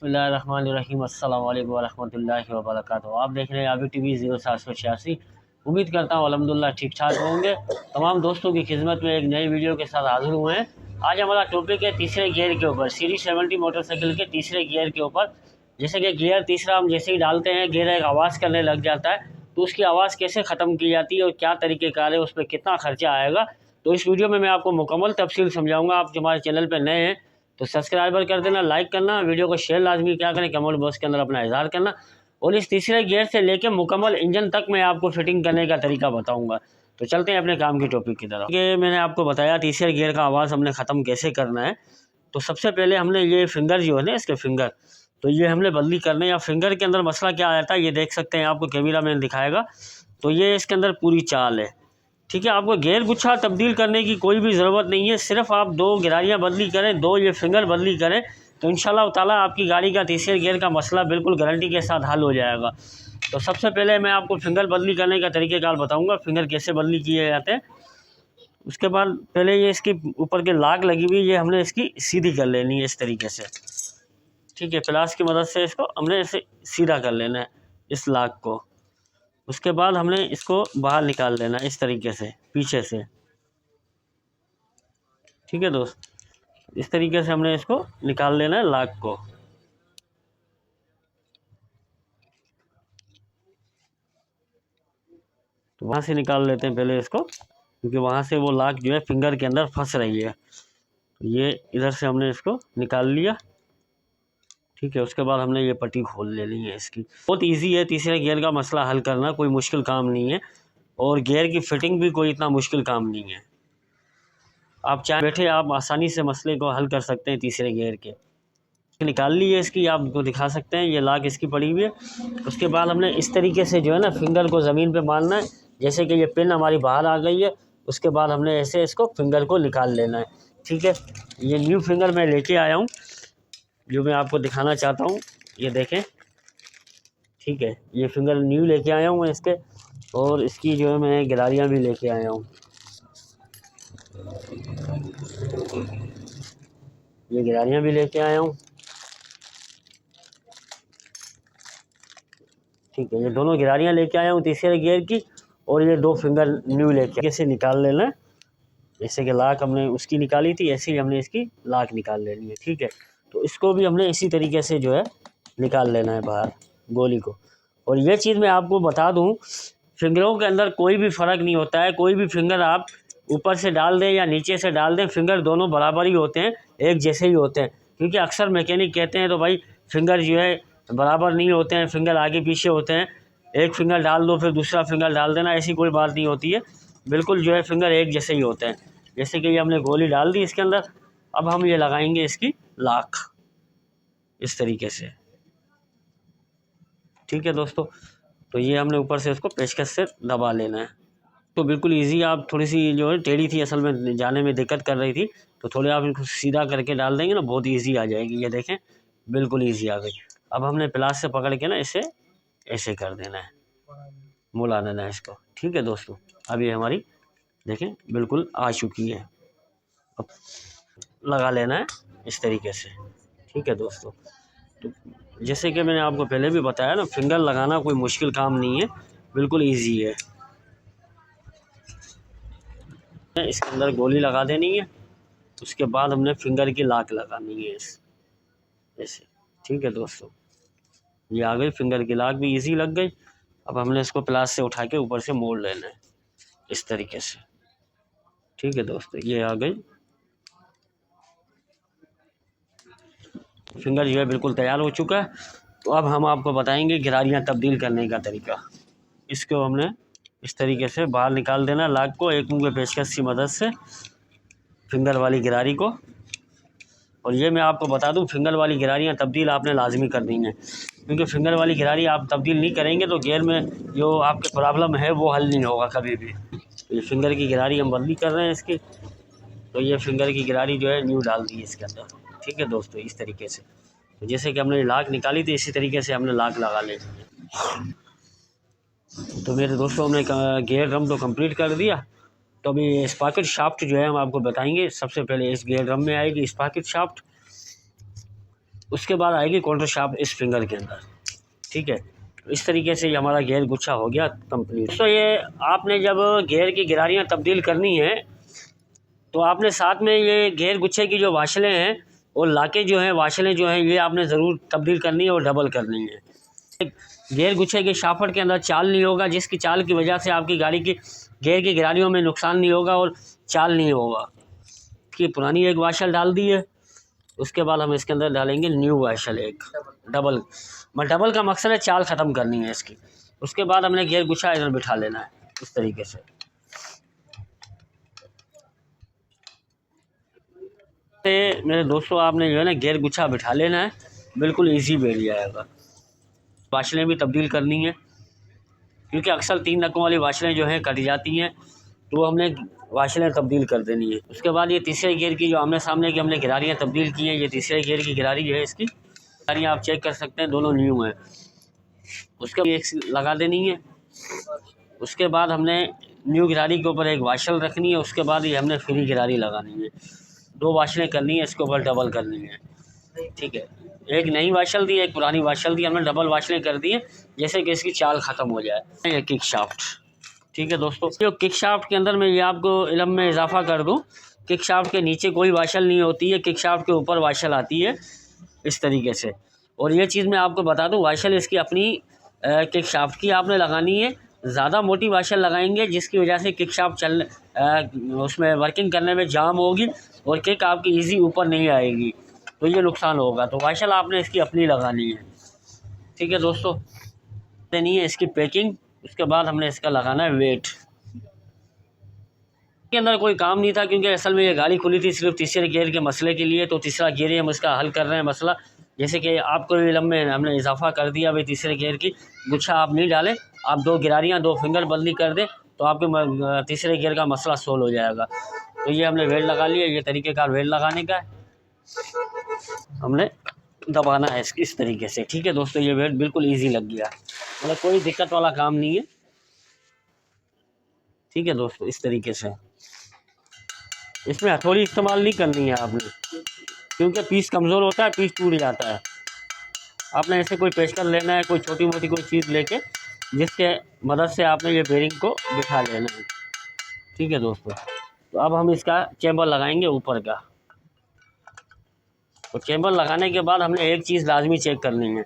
बिस्मिल्लाहिर्रहमानिर्रहीम अस्सलाम वालेकुम वरहमतुल्लाहि वबरकातुहू। आप देख रहे हैं अभी टीवी 0786। उम्मीद करता हूँ अल्हम्दुलिल्लाह ठीक ठाक होंगे। तमाम दोस्तों की खिदमत में एक नई वीडियो के साथ हाजिर हुए हैं। आज हमारा टॉपिक है तीसरे गियर के ऊपर, सीरीज 70 मोटरसाइकिल के तीसरे गियर के ऊपर। जैसे कि गियर तीसरा हम जैसे ही डालते हैं गियर एक आवाज़ करने लग जाता है, तो उसकी आवाज़ कैसे ख़त्म की जाती है और क्या तरीक़ेकार है, उस पर कितना खर्चा आएगा, तो इस वीडियो में मैं आपको मुकम्मल तफसील समझाऊँगा। आप हमारे चैनल पर नए हैं तो सब्सक्राइबर कर देना, लाइक करना, वीडियो को शेयर लाजमी क्या करें, कमेंट बॉक्स के अंदर अपना इजहार करना। और इस तीसरे गियर से लेकर मुकम्मल इंजन तक मैं आपको फिटिंग करने का तरीका बताऊंगा। तो चलते हैं अपने काम की टॉपिक की तरफ। ये मैंने आपको बताया तीसरे गियर का आवाज़ हमने ख़त्म कैसे करना है। तो सबसे पहले हमने ये फिंगर जो है ना, इसके फिंगर, तो ये हमने बदली करने, या फिंगर के अंदर मसला क्या आता है ये देख सकते हैं, आपको कैमरा मैन दिखाएगा। तो ये इसके अंदर पूरी चाल है, ठीक है। आपको गियर गुच्छा तब्दील करने की कोई भी ज़रूरत नहीं है, सिर्फ आप दो गिरारियाँ बदली करें, दो ये फिंगर बदली करें, तो इंशाल्लाह ताला आपकी गाड़ी का तीसरे गियर का मसला बिल्कुल गारंटी के साथ हल हो जाएगा। तो सबसे पहले मैं आपको फिंगर बदली करने का तरीक़ेकार बताऊंगा, फिंगर कैसे बदली किए जाते हैं। उसके बाद पहले ये इसकी ऊपर के लाग लगी हुई, ये हमने इसकी सीधी कर लेनी है इस तरीके से, ठीक है। प्लास की मदद से इसको हमने ऐसे सीधा कर लेना है इस लाग को। उसके बाद हमने इसको बाहर निकाल लेना इस तरीके से पीछे से, ठीक है दोस्त। इस तरीके से हमने इसको निकाल लेना है लाग को। तो वहाँ से निकाल लेते हैं पहले इसको, क्योंकि वहाँ से वो लाग जो है फिंगर के अंदर फंस रही है। तो ये इधर से हमने इसको निकाल लिया, ठीक है। उसके बाद हमने ये पट्टी खोल लेनी है इसकी। बहुत इजी है तीसरे गियर का मसला हल करना, कोई मुश्किल काम नहीं है। और गियर की फिटिंग भी कोई इतना मुश्किल काम नहीं है। आप चाहे बैठे आप आसानी से मसले को हल कर सकते हैं तीसरे गियर के। निकाल ली है इसकी, आपको दिखा सकते हैं, ये लाग इसकी पड़ी हुई है। उसके बाद हमने इस तरीके से जो है ना फिंगर को ज़मीन पे मारना है, जैसे कि ये पिन हमारी बाहर आ गई है। उसके बाद हमने ऐसे इसको फिंगर को निकाल लेना है, ठीक है। ये न्यू फिंगर मैं लेके आया हूँ, जो मैं आपको दिखाना चाहता हूँ, ये देखें, ठीक है। ये फिंगर न्यू लेके आया हूँ मैं इसके, और इसकी जो है मैं गिरारियाँ भी लेके आया हूँ। ये गिरारियाँ भी लेके आया हूँ, ठीक है। ये दोनों गिरारियाँ लेके आया हूँ तीसरे गियर की, और ये दो फिंगर न्यू लेके कैसे निकाल लेना है। जैसे कि लाक हमने उसकी निकाली थी, ऐसे ही हमने इसकी लाक निकाल लेनी है, ठीक है। तो इसको भी हमने इसी तरीके से जो है निकाल लेना है बाहर गोली को। और ये चीज़ मैं आपको बता दूँ, फिंगरों के अंदर कोई भी फ़र्क नहीं होता है। कोई भी फिंगर आप ऊपर से डाल दें या नीचे से डाल दें, फिंगर दोनों बराबर ही होते हैं, एक जैसे ही होते हैं। क्योंकि अक्सर मैकेनिक कहते हैं तो भाई फिंगर जो है बराबर नहीं होते हैं, फिंगर आगे पीछे होते हैं, एक फिंगर डाल दो फिर दूसरा फिंगर डाल देना, ऐसी कोई बात नहीं होती है। बिल्कुल जो है फिंगर एक जैसे ही होते हैं। जैसे कि ये हमने गोली डाल दी इसके अंदर, अब हम ये लगाएंगे इसकी लाक इस तरीके से, ठीक है दोस्तों। तो ये हमने ऊपर से इसको पेचकस से दबा लेना है। तो बिल्कुल इजी, आप थोड़ी सी जो है टेढ़ी थी असल में, जाने में दिक्कत कर रही थी, तो थोड़े आप इनको सीधा करके डाल देंगे ना, बहुत इजी आ जाएगी। ये देखें बिल्कुल इजी आ गई। अब हमने प्लास से पकड़ के ना इसे ऐसे कर देना है, मुड़ा देना है इसको, ठीक है दोस्तों। अब ये हमारी देखें बिल्कुल आ चुकी है। अब लगा लेना है इस तरीके से, ठीक है दोस्तों। तो जैसे कि मैंने आपको पहले भी बताया ना, फिंगर लगाना कोई मुश्किल काम नहीं है, बिल्कुल ईजी है। इसके अंदर गोली लगा देनी है, उसके बाद हमने फिंगर की लाक लगानी है ऐसे, ठीक है दोस्तों। ये आ गई फिंगर की लाक भी इजी लग गई। अब हमने इसको प्लास से उठा के ऊपर से मोड़ लेना है इस तरीके से, ठीक है दोस्तों। ये आ गई फिंगर जो है बिल्कुल तैयार हो चुका है। तो अब हम आपको बताएंगे गिरारियाँ तब्दील करने का तरीका। इसको हमने इस तरीके से बाहर निकाल देना लाग को, एक मुँह के पेचकस की मदद से फिंगर वाली गिरारी को। और ये मैं आपको बता दूं, फिंगर वाली गिरारियाँ तब्दील आपने लाजमी करनी है, क्योंकि फिंगर वाली गिरारी आप तब्दील नहीं करेंगे तो गियर में जो आपके प्रॉब्लम है वो हल नहीं होगा कभी भी। तो ये फिंगर की गिरारी हम बदली कर रहे हैं इसकी। तो ये फिंगर की गिरारी जो है न्यू डाल दी है इसके अंदर, ठीक है दोस्तों, इस तरीके से। तो जैसे कि हमने लाक निकाली थी, इसी तरीके से हमने लाक लगा लेनी है। तो मेरे दोस्तों हमने गियर ड्रम तो कंप्लीट कर दिया। तो अभी स्पाकेट शाफ्ट जो है हम आपको बताएंगे। सबसे पहले इस गियर ड्रम में आएगी स्पाकेट शाफ्ट। उसके बाद आएगी क्वार्टर शाफ्ट इस फिंगर के अंदर। ठीक है, इस तरीके से ये हमारा गियर गुच्छा हो गया कंप्लीट। तो ये आपने जब गियर की गिरारियाँ तब्दील करनी है तो आपने साथ में ये गियर गुच्छे की जो वाशलें हैं और लाके जो हैं वाशलें जो हैं ये आपने ज़रूर तब्दील करनी है और डबल करनी है। गियर गुच्छे के शाफट के अंदर चाल नहीं होगा, जिसकी चाल की वजह से आपकी गाड़ी की गियर की गिरारियों में नुकसान नहीं होगा और चाल नहीं होगा। कि पुरानी एक वाशल डाल दी है, उसके बाद हम इसके अंदर डालेंगे न्यू वाशल एक डबल। डबल का मकसद है चाल ख़त्म करनी है इसकी। उसके बाद हमने गियर गुच्छा इधर बिठा लेना है इस तरीके से। मेरे दोस्तों आपने जो है ना गियर गुच्छा बिठा लेना है, बिल्कुल इजी बैठ जाएगा। वाशलें भी तब्दील करनी है क्योंकि अक्सर 3 नक्कों वाली वाशलें जो हैं कट जाती हैं, तो हमने वाशलें तब्दील कर देनी है। उसके बाद ये तीसरे गियर की जो आमने सामने की हमने गिरारियाँ तब्दील की हैं, ये तीसरे गियर की गिरारी है, इसकी गिरारियाँ आप चेक कर सकते हैं, दोनों न्यू हैं। उसके एक लगा देनी है। उसके बाद हमने न्यू गिरारी के ऊपर एक वाशल रखनी है। उसके बाद ये हमने फ्री गिरारी लगानी है, 2 वाशलें करनी है, इसके ऊपर डबल करनी है। ठीक है, एक नई वाशल दी, एक पुरानी वाशल दी, हमने डबल वाशलें कर दी हैं जैसे कि इसकी चाल ख़त्म हो जाए। ये किक शाफ्ट। ठीक है दोस्तों, जो किक शाफ्ट के अंदर मैं ये आपको इल्म में इजाफा कर दूं, किक शाफ्ट के नीचे कोई वाशल नहीं होती है, किक शाफ्ट के ऊपर वाशल आती है इस तरीके से। और ये चीज़ मैं आपको बता दूं, वाशल इसकी अपनी किक शाफ्ट की आपने लगानी है। ज़्यादा मोटी वाशल लगाएंगे जिसकी वजह से किक शाफ्ट उसमें वर्किंग करने में जाम होगी और किक आपकी ईजी ऊपर नहीं आएगी, तो ये नुकसान होगा। तो वाशल आपने इसकी अपनी लगानी है। ठीक है दोस्तों, देनी है इसकी पैकिंग। उसके बाद हमने इसका लगाना है वेट। के अंदर कोई काम नहीं था क्योंकि असल में ये गाड़ी खुली थी सिर्फ तीसरे गियर के मसले के लिए, तो तीसरा गियर ही हम इसका हल कर रहे हैं मसला। जैसे कि आपको इल्म में हमने इजाफा कर दिया भाई तीसरे गियर की गुच्छा आप नहीं डालें, आप 2 गिरारियाँ 2 फिंगर बदली कर दें तो आपके तीसरे गियर का मसला सोल्व हो जाएगा। तो ये हमने वेट लगा लिया। ये तरीक़ेकार वेट लगाने का है, हमने दबाना है इस तरीके से। ठीक है दोस्तों, ये वेट बिल्कुल ईजी लग गया, मतलब कोई दिक्कत वाला काम नहीं है। ठीक है दोस्तों, इस तरीके से इसमें हथौड़ी इस्तेमाल नहीं करनी है आपने, क्योंकि पीस कमज़ोर होता है, पीस टूट जाता है। आपने ऐसे कोई पेचकस लेना है, कोई छोटी मोटी कोई चीज़ लेके जिसके मदद से आपने ये बेरिंग को बिठा लेना है। ठीक है दोस्तों, तो अब हम इसका चैम्बर लगाएंगे ऊपर का। तो चैम्बर लगाने के बाद हमने एक चीज़ लाजमी चेक करनी है।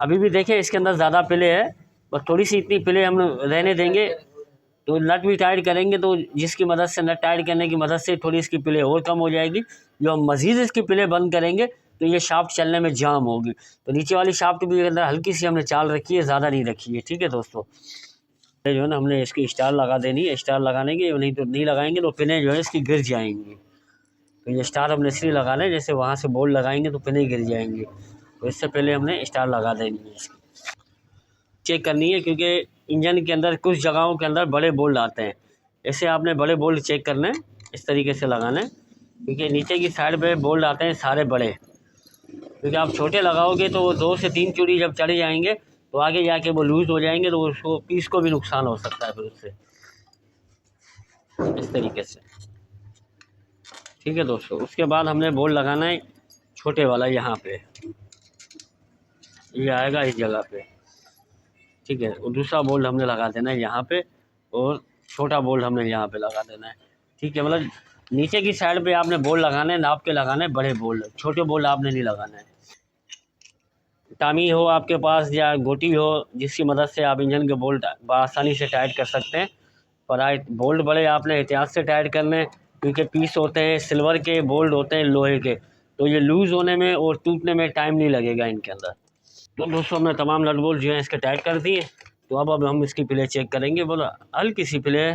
अभी भी देखें इसके अंदर ज़्यादा पिले है, बस थोड़ी सी इतनी पिले हम रहने देंगे तो नट भी टाइट करेंगे, तो जिसकी मदद से नट टाइट करने की मदद से थोड़ी इसकी पिले और कम हो जाएगी। जो हम मज़ीद इसकी पिले बंद करेंगे तो ये शाफ्ट चलने में जाम होगी। तो नीचे वाली शाफ्ट भी अंदर हल्की सी हमने चाल रखी है, ज़्यादा नहीं रखी है। ठीक है दोस्तों, जो है ना हमने इसकी स्टार लगा देनी है। स्टार लगाने की, नहीं तो नहीं लगाएंगे तो पिने जो है इसकी गिर जाएंगी। तो ये स्टार हमने इसलिए लगाना है, जैसे वहाँ से बोल्ट लगाएंगे तो पिने गिर जाएंगे, तो इससे पहले हमने स्टार लगा देनी है। इसकी चेक करनी है क्योंकि इंजन के अंदर कुछ जगहों के अंदर बड़े बोल्ट आते हैं, ऐसे आपने बड़े बोल्ट चेक करना है, इस तरीके से लगाना है। क्योंकि नीचे की साइड पे बोल्ट आते हैं सारे बड़े, क्योंकि आप छोटे लगाओगे तो वो 2 से 3 चूड़ी जब चढ़ जाएंगे तो आगे जाके वो लूज़ हो जाएंगे, तो उसको पीस को भी नुकसान हो सकता है फिर उससे, इस तरीके से। ठीक है दोस्तों, उसके बाद हमने बोल्ट लगाना है छोटे वाला, यहाँ पे ये आएगा इस जगह पे। ठीक है, और दूसरा बोल्ट हमने लगा देना है यहाँ पे, और छोटा बोल्ट हमने यहाँ पे लगा देना है। ठीक है, मतलब नीचे की साइड पे आपने बोल्ट लगाना है, नाप के लगाना है बड़े बोल्ट, छोटे बोल्ट आपने नहीं लगाना है। टामी हो आपके पास या गोटी हो, जिसकी मदद से आप इंजन के बोल्ट आसानी से टाइट कर सकते हैं। पर बोल्ट बड़े आपने एहतियात से टाइट करने, क्योंकि पीस होते हैं सिल्वर के, बोल्ट होते हैं लोहे के, तो ये लूज़ होने में और टूटने में टाइम नहीं लगेगा इनके अंदर। तो दोस्तों हमने तमाम नट बोल्ट जो है इसके टाइट कर दिए। तो अब हम इसकी प्ले चेक करेंगे। बोला हल्की सी प्ले,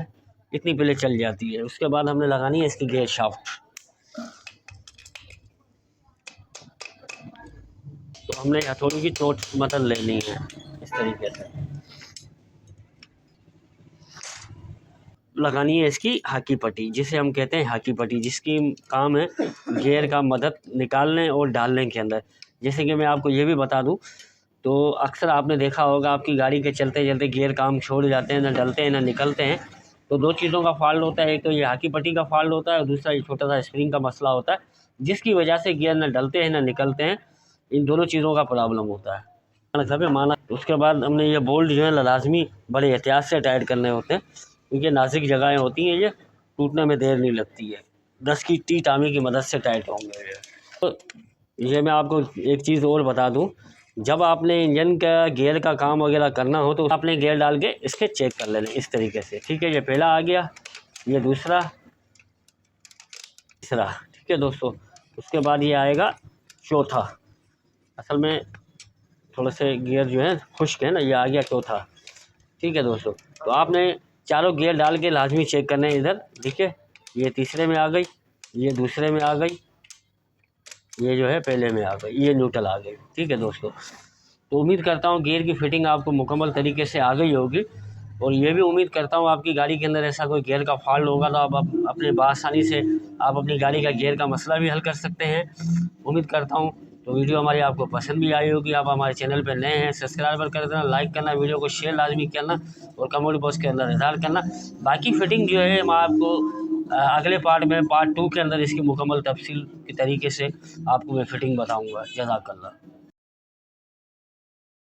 इतनी प्ले चल जाती है। उसके बाद हमने लगानी है इसकी गियर शाफ्ट। तो हमने हथौड़ी की चोट मदद लेनी है इस तरीके से, लगानी है इसकी हाकी पट्टी, जिसे हम कहते हैं हाकी पट्टी, जिसकी काम है गियर का मदद निकालने और डालने के अंदर। जैसे कि मैं आपको ये भी बता दूं, तो अक्सर आपने देखा होगा आपकी गाड़ी के चलते चलते गियर काम छोड़ जाते हैं, ना डलते हैं ना निकलते हैं। तो 2 चीज़ों का फॉल्ट होता है, एक तो ये हाकी पट्टी का फॉल्ट होता है और दूसरा ये छोटा सा स्प्रिंग का मसला होता है। जिसकी वजह से गियर ना डलते हैं ना निकलते हैं। इन दोनों चीज़ों का प्रॉब्लम होता है। सब माना। उसके बाद हमने ये बोल्ट जो है लाजमी बड़े एहतियात से टाइट करने होते हैं, क्योंकि नाजुक जगहें होती हैं, ये टूटने में देर नहीं लगती है। 10 की टी टामी की मदद से टाइट होंगे ये। तो ये मैं आपको एक चीज़ और बता दूं, जब आपने इंजन का गियर का काम वगैरह करना हो तो आपने गियर डाल के इसके चेक कर लेना इस तरीके से, ठीक है। ये पहला आ गया, ये दूसरा, तीसरा, ठीक है दोस्तों। उसके बाद ये आएगा चौथा। असल में थोड़े से गियर जो है खुश्क है ना, ये आ गया चौथा, ठीक है दोस्तों। तो आपने चारों गियर डाल के लाजमी चेक करने हैं इधर, ठीक है। ये तीसरे में आ गई, ये दूसरे में आ गई, ये जो है पहले में आ गई, ये न्यूट्रल आ गई, ठीक है दोस्तों। तो उम्मीद करता हूँ गियर की फिटिंग आपको मुकम्मल तरीके से आ गई होगी, और ये भी उम्मीद करता हूँ आपकी गाड़ी के अंदर ऐसा कोई गियर का फॉल्ट होगा तो आप अपने बआसानी से आप अपनी गाड़ी का गियर का मसला भी हल कर सकते हैं। उम्मीद करता हूँ तो वीडियो हमारी आपको पसंद भी आई होगी। आप हमारे चैनल पर नए हैं, सब्सक्राइबर कर देना, लाइक करना, वीडियो को शेयर लाजमी करना और कमेंट बॉक्स के अंदर इज़हार करना। बाकी फिटिंग जो है मैं आपको अगले पार्ट में, पार्ट 2 के अंदर इसकी मुकम्मल तफसील के तरीके से आपको मैं फ़िटिंग बताऊँगा। जज़ाकल्लाह।